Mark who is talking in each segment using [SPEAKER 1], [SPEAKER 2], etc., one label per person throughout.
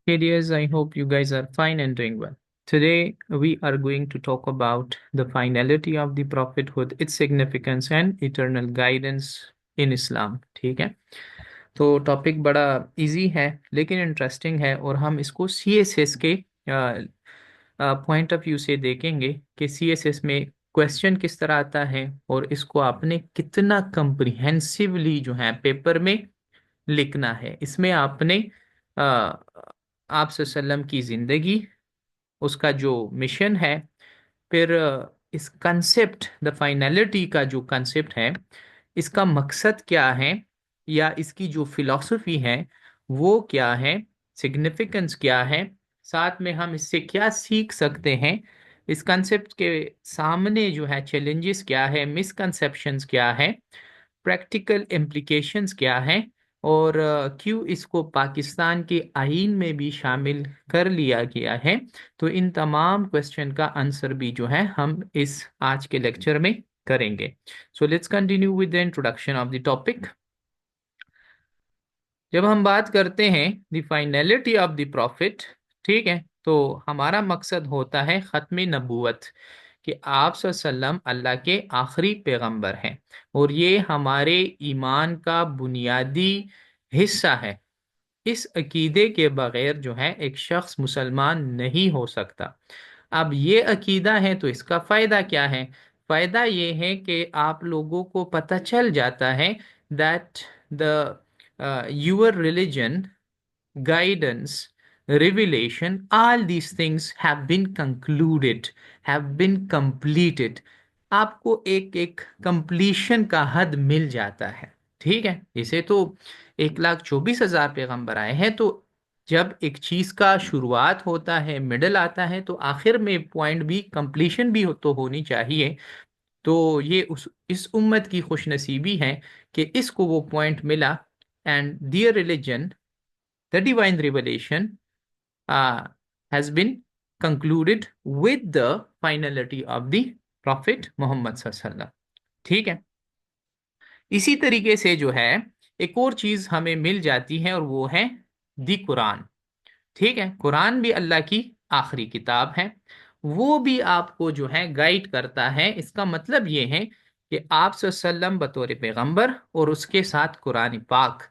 [SPEAKER 1] Hey dears, I hope you guys are fine and doing well. Today we are going to talk about the finality of the prophethood, its significance and eternal guidance in Islam. ठीक है, तो topic बड़ा easy है लेकिन interesting है, और हम इसको सीएसएस के पॉइंट ऑफ व्यू से देखेंगे कि सीएसएस में क्वेश्चन किस तरह आता है और इसको आपने कितना कंप्रिहेंसिवली जो है पेपर में लिखना है। इसमें आपने आप सल्लम की जिंदगी, उसका जो मिशन है, फिर इस कंसेप्ट द फाइनलिटी का जो कंसेप्ट है, इसका मकसद क्या है या इसकी जो फिलॉसफी है वो क्या है, सिग्निफिकेंस क्या है, साथ में हम इससे क्या सीख सकते हैं, इस कंसेप्ट के सामने जो है चैलेंजेस क्या है, मिसकंसेप्शंस क्या है, प्रैक्टिकल इम्प्लीकेशंस क्या है, और क्यों इसको पाकिस्तान के आईन में भी शामिल कर लिया गया है। तो इन तमाम क्वेश्चन का आंसर भी जो है हम इस आज के लेक्चर में करेंगे। So let's continue with the introduction of the topic. जब हम बात करते हैं the finality of the profit, ठीक है, तो हमारा मकसद होता है ख़त्म नबूवत, कि आप सल्लम अल्लाह के आखिरी पैगंबर हैं, और ये हमारे ईमान का बुनियादी हिस्सा है। इस अकीदे के बगैर जो है एक शख्स मुसलमान नहीं हो सकता। अब ये अकीदा है तो इसका फ़ायदा क्या है? फ़ायदा ये है कि आप लोगों को पता चल जाता है that the your religion, guidance, revelation, all these things have been concluded, have been completed. आपको एक एक कंप्लीशन का हद मिल जाता है। ठीक है, इसे तो 1,24,000 पैगंबर आए हैं, तो जब एक चीज का शुरुआत होता है, मिडल आता है, तो आखिर में पॉइंट भी, कंप्लीशन भी तो होनी चाहिए। तो ये उस इस उम्मत की खुशनसीबी है कि इसको वो पॉइंट मिला। And their religion, the divine revelation has been concluded with the finality of the prophet Mohammad सल्लल्लाहु अलैहि वसल्लम। ठीक है, इसी तरीके से जो है एक और चीज हमें मिल जाती है, और वो है दी कुरान। ठीक है, कुरान भी अल्लाह की आखिरी किताब है, वो भी आपको जो है गाइड करता है। इसका मतलब ये है कि आप सल्लम बतौर पैगंबर और उसके साथ कुरान पाक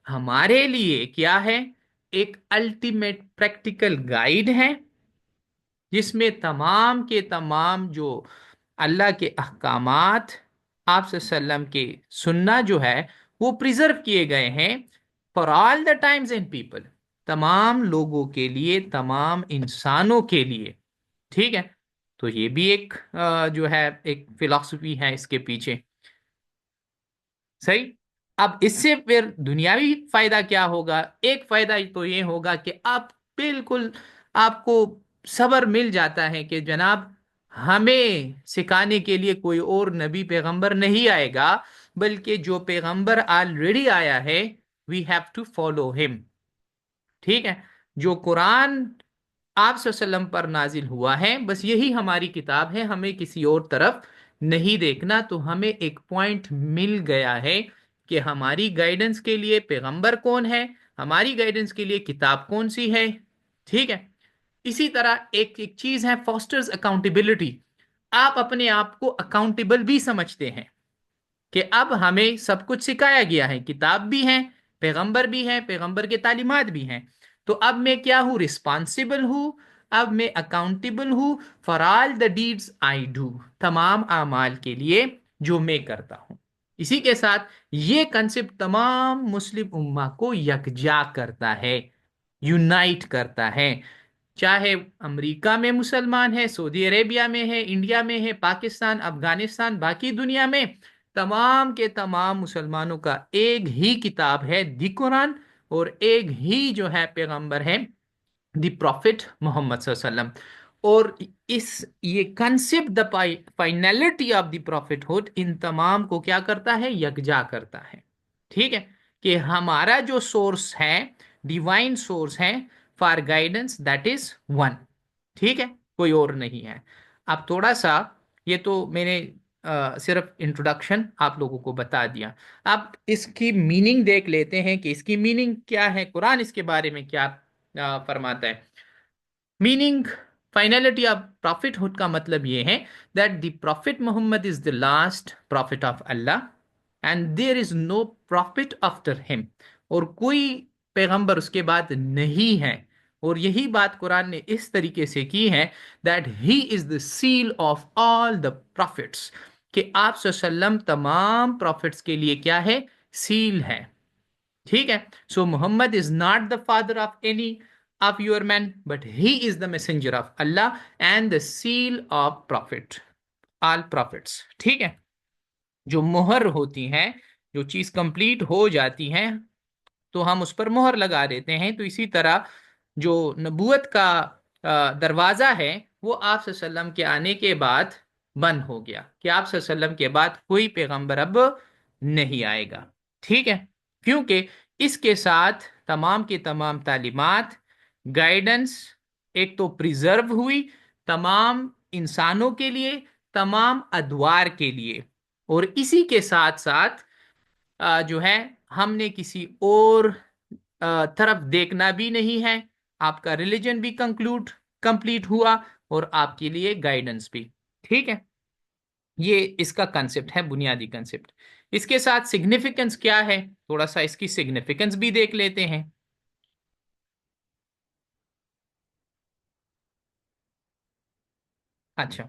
[SPEAKER 1] हमारे लिए क्या है, एक अल्टीमेट प्रैक्टिकल गाइड है, जिसमें तमाम के तमाम जो अल्लाह के अहकामात, आप सल्लम के सुन्ना जो है वो प्रिजर्व किए गए हैं for all the times and people, तमाम लोगों के लिए, तमाम इंसानों के लिए। ठीक है, तो ये भी एक जो है एक फिलॉसफी है इसके पीछे। सही। अब इससे फिर दुनियावी फायदा क्या होगा? एक फायदा तो ये होगा कि आप बिल्कुल, आपको सब्र मिल जाता है कि जनाब हमें सिखाने के लिए कोई और नबी पैगंबर नहीं आएगा, बल्कि जो पैगंबर ऑलरेडी आया है, we have to follow him. ठीक है, जो कुरान आप वसल्लम पर नाजिल हुआ है, बस यही हमारी किताब है, हमें किसी और तरफ नहीं देखना। तो हमें एक पॉइंट मिल गया है कि हमारी गाइडेंस के लिए पैगंबर कौन है, हमारी गाइडेंस के लिए किताब कौन सी है। ठीक है, इसी तरह एक एक चीज है फॉस्टर्स अकाउंटेबिलिटी। आप अपने आप को अकाउंटेबल भी समझते हैं कि अब हमें सब कुछ सिखाया गया है, किताब भी है, पैगंबर भी है, पैगंबर के तालीमात भी हैं, तो अब मैं क्या हूँ, रिस्पॉन्सिबल हूँ, अब मैं अकाउंटेबल हूँ for all the deeds I do, तमाम अमाल के लिए जो मैं करता हूँ। इसी के साथ ये कंसेप्ट तमाम मुस्लिम उम्मा को यकजा करता है, यूनाइट करता है। चाहे अमेरिका में मुसलमान है, सऊदी अरेबिया में है, इंडिया में है, पाकिस्तान, अफगानिस्तान, बाकी दुनिया में तमाम के तमाम मुसलमानों का एक ही किताब है दी कुरान, और एक ही जो है पैगंबर है दी प्रॉफिट मोहम्मद सल्लल्लाहु अलैहि वसल्लम। और इस ये concept the finality of the prophethood इन तमाम को क्या करता है, यकजा करता है। ठीक है, कि हमारा जो सोर्स है, डिवाइन सोर्स है for guidance, that is one. ठीक है, कोई और नहीं है। अब थोड़ा सा, ये तो मैंने सिर्फ इंट्रोडक्शन आप लोगों को बता दिया। अब इसकी मीनिंग देख लेते हैं कि इसकी मीनिंग क्या है, कुरान इसके बारे में क्या फरमाता है। मीनिंग फाइनलिटी ऑफ प्रॉफिटहुड का मतलब ये है that the prophet Mohammad is the last prophet of Allah and there is no prophet after him, और कोई पैगंबर उसके बाद नहीं है। और यही बात कुरान ने इस तरीके से की है that he is the seal of all the profits, कि आप सल्लम तमाम प्रॉफिट्स के लिए क्या है, सील है। ठीक है। So Muhammad is not the father of any of your man, but he is the messenger of Allah and the seal of prophet, all prophets. ठीक है। जो मोहर होती है, जो चीज कंप्लीट हो जाती है तो हम उस पर मोहर लगा देते हैं। तो इसी तरह जो नबूवत का दरवाजा है वो आप सल्लम के आने के बाद बंद हो गया, कि आप सल्लम के बाद कोई पैगंबर अब नहीं आएगा। ठीक है। क्योंकि इसके साथ तमाम की तमाम तालीमात, गाइडेंस एक तो प्रिजर्व हुई तमाम इंसानों के लिए, तमाम अदवार के लिए। और इसी के साथ साथ जो है हमने किसी और तरफ देखना भी नहीं है। आपका रिलीजन भी कंप्लीट हुआ और आपके लिए गाइडेंस भी। ठीक है। ये इसका कंसेप्ट है, बुनियादी कंसेप्ट। इसके साथ सिग्निफिकेंस क्या है, थोड़ा सा इसकी सिग्निफिकेंस भी देख लेते हैं। अच्छा,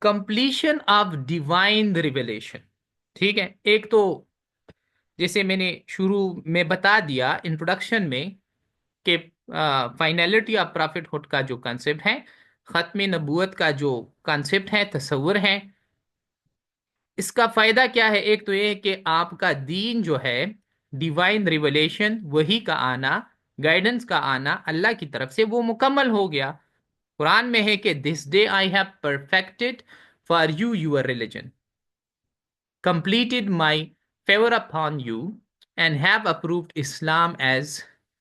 [SPEAKER 1] कंप्लीशन ऑफ डिवाइन रिवेलेशन। ठीक है। एक तो जैसे मैंने शुरू में बता दिया इंट्रोडक्शन में कि फाइनलिटी ऑफ प्रॉफिटहुड का जो कंसेप्ट है, खत्म नबूवत का जो कंसेप्ट है, तस्वुर है, इसका फायदा क्या है। एक तो ये है कि आपका दीन जो है, डिवाइन रिवलेशन, वही का आना, गाइडेंस का आना अल्लाह की तरफ से, वो मुकम्मल हो गया। कुरान में है कि this day I have perfected for you your religion, completed my favor upon you and have approved Islam as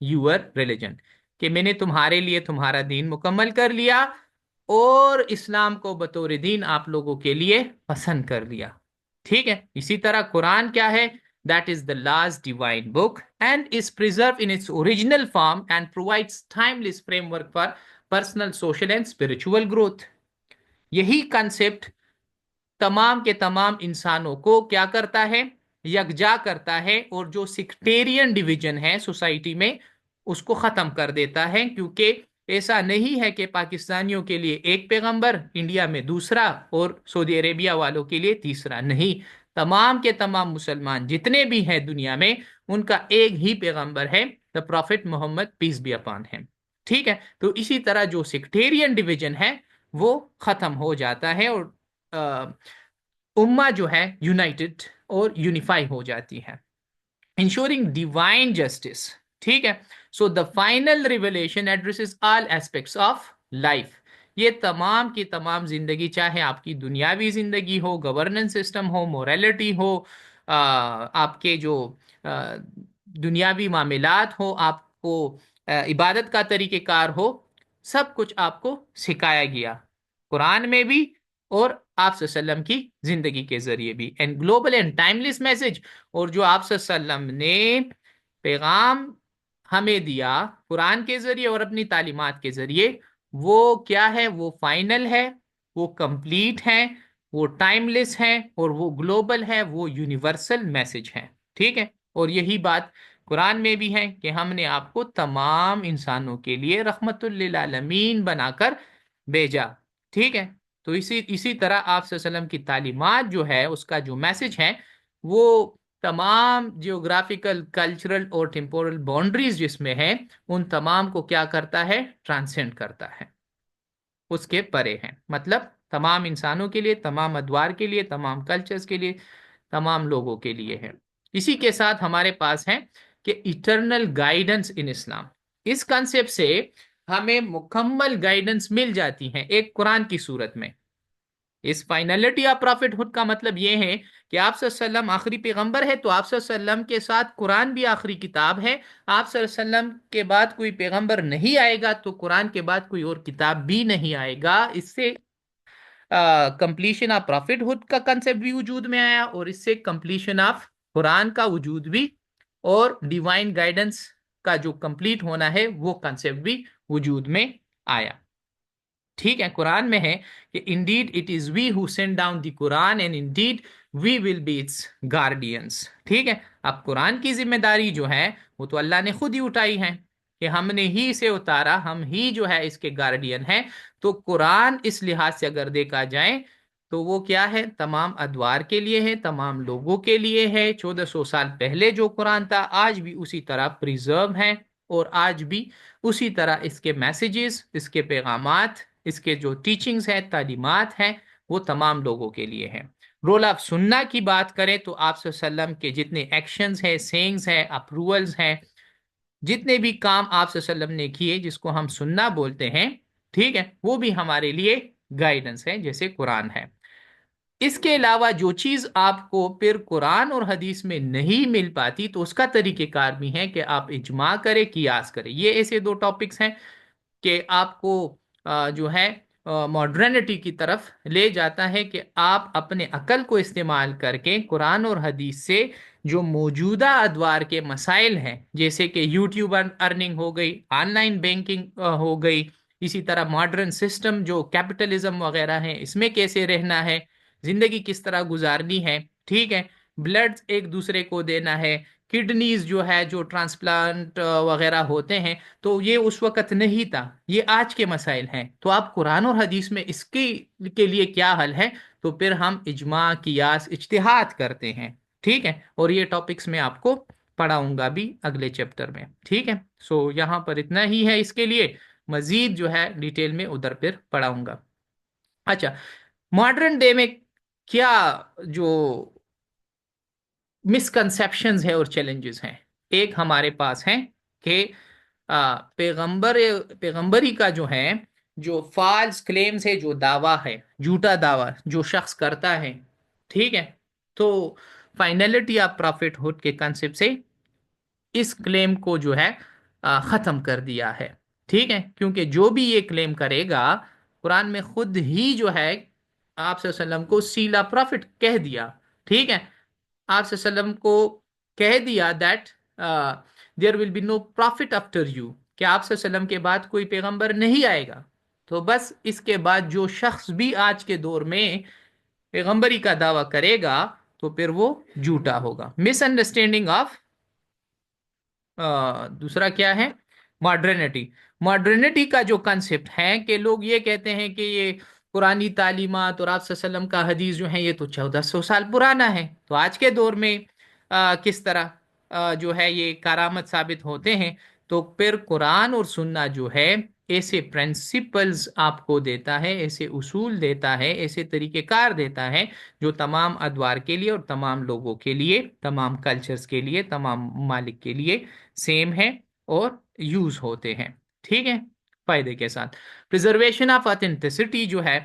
[SPEAKER 1] your religion, कि मैंने तुम्हारे लिए तुम्हारा दीन मुकम्मल कर लिया और इस्लाम को बतौर दीन आप लोगों के लिए पसंद कर लिया। ठीक है। इसी तरह कुरान क्या है, that is the last divine book and is preserve in its original form and provides timeless framework for personal, social and spiritual growth. यही कंसेप्ट तमाम के तमाम इंसानों को क्या करता है, यकजा करता है, और जो सेक्टेरियन डिवीजन है सोसाइटी में उसको खत्म कर देता है। क्योंकि ऐसा नहीं है कि पाकिस्तानियों के लिए एक पैगंबर, इंडिया में दूसरा और सऊदी अरेबिया वालों के लिए तीसरा, नहीं। तमाम के तमाम मुसलमान जितने भी हैं दुनिया में, उनका एक ही पैगंबर है, the prophet Mohammad, peace be upon him. ठीक है। तो इसी तरह जो सेक्टेरियन डिवीजन है वो खत्म हो जाता है और उम्मा जो है यूनाइटेड और यूनिफाई हो जाती है, इंश्योरिंग डिवाइन जस्टिस। ठीक है। So the final revelation addresses all aspects of life. ये तमाम की तमाम जिंदगी, चाहे आपकी दुनियावी जिंदगी हो, गवर्नेंस सिस्टम हो, मोरालिटी हो, आपके जो दुनियावी मामलात हो, आपको इबादत का तरीक़ेकार हो, सब कुछ आपको सिखाया गया कुरान में भी और आप सल्लम की जिंदगी के जरिए भी। And global and timeless message, और जो आप सल्लम ने पैगाम हमें दिया कुरान के जरिए और अपनी तालीमात के जरिए, वो क्या है, वो फाइनल है, वो कंप्लीट है, वो टाइमलेस है, और वो ग्लोबल है, वो यूनिवर्सल मैसेज है। ठीक है। और यही बात कुरान में भी है कि हमने आपको तमाम इंसानों के लिए रहमतुल लिल आलमीन बनाकर भेजा। ठीक है। तो इसी तरह आप वसल्लम की तालीमात जो है, उसका जो मैसेज है, वो तमाम जियोग्राफिकल, कल्चरल और टेम्पोरल बाउंड्रीज जिसमें है, उन तमाम को क्या करता है, ट्रांसेंड करता है, उसके परे हैं। मतलब तमाम इंसानों के लिए, तमाम अदवार के लिए, तमाम कल्चर्स के लिए, तमाम लोगों के लिए है। इसी के साथ हमारे पास है कि इटर्नल गाइडेंस इन इस्लाम। इस कंसेप्ट से हमें मुकम्मल गाइडेंस मिल जाती है एक कुरान की सूरत में। इस फाइनलिटी ऑफ प्रॉफिटहुड का मतलब यह है कि आप सल्लम आखिरी पैगंबर है, तो आप सल्लम के साथ कुरान भी आखिरी किताब है। आप सल्लम के बाद कोई पैगंबर नहीं आएगा तो कुरान के बाद कोई और किताब भी नहीं आएगा। इससे कंप्लीशन ऑफ प्रॉफिटहुड का कंसेप्ट भी वजूद में आया और इससे कंप्लीशन ऑफ कुरान का वजूद भी और डिवाइन गाइडेंस کا جو کمپلیٹ ہونا ہے وہ کنسیپٹ بھی وجود میں آیا. ٹھیک ہے، قرآن میں ہے کہ indeed it is we who send down the Quran and indeed we will be its guardians. ٹھیک ہے، اب قرآن کی ذمہ داری جو ہے وہ تو اللہ نے خود ہی اٹھائی ہے کہ ہم نے ہی اسے اتارا، ہم ہی جو ہے اس کے گارڈین ہیں. تو قرآن اس لحاظ سے اگر دیکھا جائے تو وہ کیا ہے، تمام ادوار کے لیے ہے، تمام لوگوں کے لیے ہے. 1400 سال پہلے جو قرآن تھا آج بھی اسی طرح پریزرو ہے، اور آج بھی اسی طرح اس کے میسیجز، اس کے پیغامات، اس کے جو ٹیچنگز ہیں، تعلیمات ہیں، وہ تمام لوگوں کے لیے ہیں. رول آف سننا کی بات کریں تو آپ صلی اللہ علیہ وسلم کے جتنے ایکشنز ہیں، سینگز ہیں، اپروولز ہیں، جتنے بھی کام آپ صلی اللہ علیہ وسلم نے کیے جس کو ہم سننا بولتے ہیں، ٹھیک ہے، وہ بھی ہمارے لیے گائیڈنس ہے جیسے قرآن ہے. اس کے علاوہ جو چیز آپ کو پھر قرآن اور حدیث میں نہیں مل پاتی تو اس کا طریقہ کار بھی ہے کہ آپ اجماع کریں، قیاس کریں. یہ ایسے دو ٹاپکس ہیں کہ آپ کو جو ہے ماڈرنٹی کی طرف لے جاتا ہے کہ آپ اپنے عقل کو استعمال کر کے قرآن اور حدیث سے جو موجودہ ادوار کے مسائل ہیں، جیسے کہ یوٹیوب ارننگ ہو گئی، آن لائن بینکنگ ہو گئی، اسی طرح ماڈرن سسٹم جو کیپٹلزم وغیرہ ہے اس میں کیسے رہنا ہے، زندگی کس طرح گزارنی ہے، ٹھیک ہے، بلڈ ایک دوسرے کو دینا ہے، کڈنیز جو ہے جو ٹرانسپلانٹ وغیرہ ہوتے ہیں، تو یہ اس وقت نہیں تھا، یہ آج کے مسائل ہیں. تو آپ قرآن اور حدیث میں اس کے لیے کیا حل ہے، تو پھر ہم اجماع، قیاس، اجتہاد کرتے ہیں. ٹھیک ہے، اور یہ ٹاپکس میں آپ کو پڑھاؤں گا بھی اگلے چیپٹر میں. ٹھیک ہے، سو یہاں پر اتنا ہی ہے. اس کے لیے مزید جو ہے ڈیٹیل میں ادھر پھر پڑھاؤں گا. اچھا، ماڈرن ڈے میں کیا جو مسکنسیپشنز ہے اور چیلنجز ہیں. ایک ہمارے پاس ہیں کہ پیغمبری کا جو ہے، جو فالس کلیمز ہے، جو دعویٰ ہے، جھوٹا دعویٰ جو شخص کرتا ہے، ٹھیک ہے، تو فائنلٹی آف پرافٹ ہوڈ کے کنسپٹ سے اس کلیم کو جو ہے ختم کر دیا ہے. ٹھیک ہے، کیونکہ جو بھی یہ کلیم کرے گا، قرآن میں خود ہی جو ہے آپ صلی اللہ علیہ وسلم کو سیلا پرافٹ کہہ دیا. ٹھیک ہے، آپ صلی اللہ علیہ وسلم کو کہہ دیا that there will be no prophet after you, کہ آپ صلی اللہ علیہ وسلم کے بعد کوئی پیغمبر نہیں آئے گا. تو بس اس کے بعد جو شخص بھی آج کے دور میں پیغمبری کا دعویٰ کرے گا تو پھر وہ جھوٹا ہوگا. مس انڈرسٹینڈنگ آف دوسرا کیا ہے، ماڈرنٹی. ماڈرنٹی کا جو کنسپٹ ہے کہ لوگ یہ کہتے ہیں کہ یہ پرانی تعلیمات اور آپ صلی اللہ علیہ وسلم کا حدیث جو ہے یہ تو 1400 سال پرانا ہے، تو آج کے دور میں کس طرح جو ہے یہ کارآمد ثابت ہوتے ہیں. تو پھر قرآن اور سننا جو ہے ایسے پرنسپلز آپ کو دیتا ہے، ایسے اصول دیتا ہے، ایسے طریقہ کار دیتا ہے جو تمام ادوار کے لیے اور تمام لوگوں کے لیے، تمام کلچرز کے لیے، تمام ممالک کے لیے سیم ہے اور یوز ہوتے ہیں. ٹھیک ہے، فائدے کے ساتھ. پریزرویشن آف آتھینٹسٹی جو ہے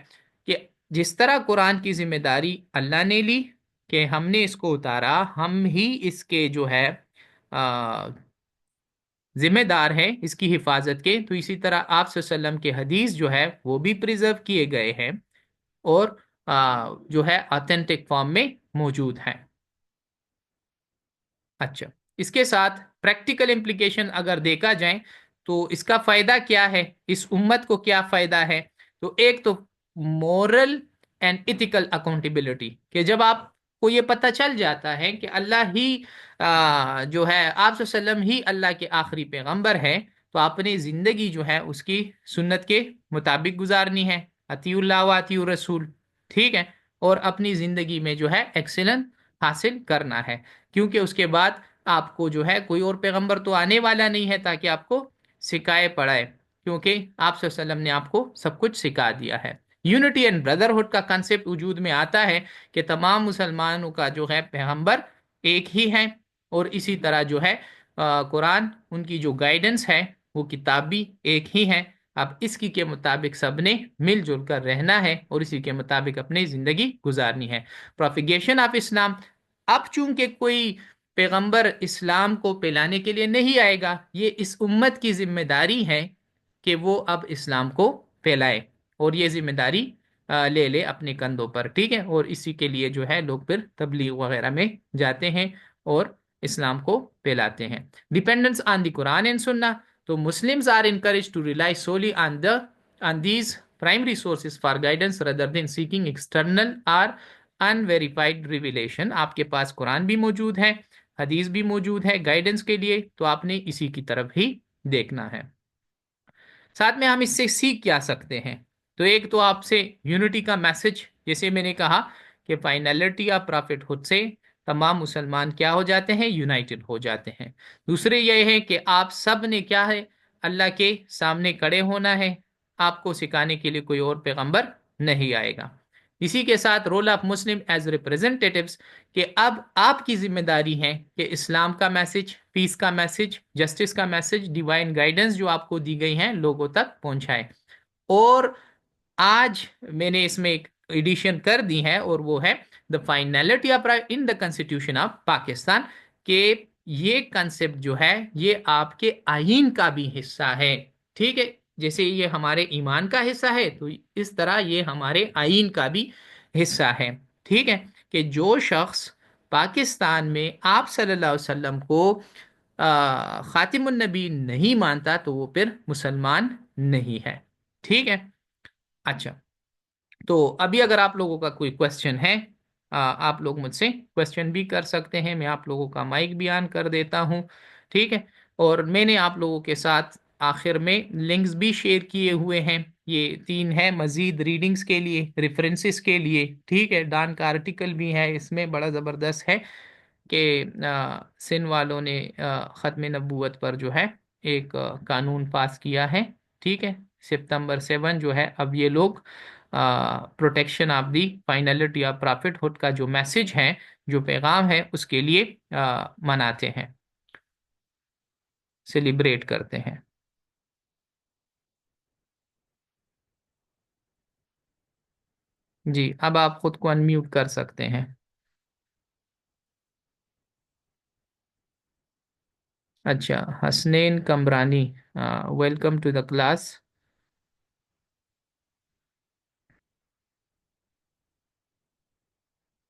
[SPEAKER 1] کہ جس طرح قرآن کی ذمہ داری اللہ نے لی کہ ہم نے اس کو اتارا، ہم ہی اس کے جو ہے ذمہ دار ہیں اس کی حفاظت کے، تو اسی طرح آپ صلی اللہ علیہ وسلم کے حدیث جو ہے وہ بھی پریزرو کیے گئے ہیں اور جو ہے آتھینٹک فارم میں موجود ہیں. اچھا، اس کے ساتھ پریکٹیکل امپلیکیشن اگر دیکھا جائے تو اس کا فائدہ کیا ہے، اس امت کو کیا فائدہ ہے. تو ایک تو مورل اینڈ ایتھیکل اکاؤنٹیبلٹی، کہ جب آپ کو یہ پتہ چل جاتا ہے کہ اللہ ہی جو ہے آپ صلی اللہ علیہ وسلم ہی اللہ کے آخری پیغمبر ہے، تو اپنی زندگی جو ہے اس کی سنت کے مطابق گزارنی ہے، اطیع اللہ و اطیع الرسول. ٹھیک ہے، اور اپنی زندگی میں جو ہے ایکسلنس حاصل کرنا ہے، کیونکہ اس کے بعد آپ کو جو ہے کوئی اور پیغمبر تو آنے والا نہیں ہے تاکہ آپ کو سکھائے پڑھائے، کیونکہ آپ صلی اللہ علیہ وسلم نے آپ کو سب کچھ سکھا دیا ہے. یونٹی اینڈ بردرہڈ کا کنسپٹ وجود میں آتا ہے کہ تمام مسلمانوں کا جو ہے پیغمبر ایک ہی ہے، اور اسی طرح جو ہے قرآن ان کی جو گائیڈنس ہے وہ کتاب بھی ایک ہی ہے. اب اس کی کے مطابق سب نے مل جل کر رہنا ہے اور اسی کے مطابق اپنی زندگی گزارنی ہے. پروپیگیشن آف اسلام، اب چونکہ کوئی پیغمبر اسلام کو پھیلانے کے لیے نہیں آئے گا، یہ اس امت کی ذمہ داری ہے کہ وہ اب اسلام کو پھیلائے، اور یہ ذمہ داری لے لے اپنے کندھوں پر. ٹھیک ہے، اور اسی کے لیے جو ہے لوگ پھر تبلیغ وغیرہ میں جاتے ہیں اور اسلام کو پھیلاتے ہیں. Dependence on the Quran and Sunnah. تو Muslims are encourage to rely solely on these primary sources for guidance rather than seeking external or unverified revelation. آپ کے پاس قرآن بھی موجود ہے, حدیث بھی موجود ہے گائیڈنس کے لیے, تو آپ نے اسی کی طرف ہی دیکھنا ہے. ساتھ میں ہم اس سے سیکھ کیا سکتے ہیں؟ تو ایک تو آپ سے یونٹی کا میسج, جیسے میں نے کہا کہ فائنلٹی آف پرافٹ خود سے تمام مسلمان کیا ہو جاتے ہیں؟ یونائٹڈ ہو جاتے ہیں. دوسرے یہ ہے کہ آپ سب نے کیا ہے؟ اللہ کے سامنے کڑے ہونا ہے. آپ کو سکھانے کے لیے کوئی اور پیغمبر نہیں آئے گا. اسی کے ساتھ رول آف مسلم ایز ریپرزینٹیٹیوز, کہ اب آپ کی ذمہ داری ہے کہ اسلام کا میسج, پیس کا میسج, جسٹس کا میسج, ڈیوائن گائیڈنس جو آپ کو دی گئی ہیں لوگوں تک پہنچائیں. اور آج میں نے اس میں ایک ایڈیشن کر دی ہے, اور وہ ہے the finality of in the constitution of Pakistan, کہ یہ کنسپٹ جو ہے یہ آپ کے آئین کا بھی حصہ ہے. ٹھیک ہے, جیسے یہ ہمارے ایمان کا حصہ ہے تو اس طرح یہ ہمارے آئین کا بھی حصہ ہے. ٹھیک ہے, کہ جو شخص پاکستان میں آپ صلی اللہ علیہ وسلم کو خاتم النبی نہیں مانتا تو وہ پھر مسلمان نہیں ہے. ٹھیک ہے. اچھا, تو ابھی اگر آپ لوگوں کا کوئی کوشچن ہے, آپ لوگ مجھ سے کوشچن بھی کر سکتے ہیں. میں آپ لوگوں کا مائک بھی آن کر دیتا ہوں. ٹھیک ہے, اور میں نے آپ لوگوں کے ساتھ آخر میں لنکس بھی شیئر کیے ہوئے ہیں. یہ 3 ہے مزید ریڈنگز کے لیے, ریفرنسز کے لیے. ٹھیک ہے, ڈان کا آرٹیکل بھی ہے اس میں, بڑا زبردست ہے کہ سن والوں نے ختم نبوت پر جو ہے ایک قانون پاس کیا ہے. ٹھیک ہے, September 7 جو ہے, اب یہ لوگ protection of the finality of prophethood ہوڈ کا جو میسج ہے, جو پیغام ہے, اس کے لیے مناتے ہیں, سیلیبریٹ کرتے ہیں. جی, اب آپ خود کو انمیوٹ کر سکتے ہیں. اچھا, Hasnain Kamrani, welcome to the class.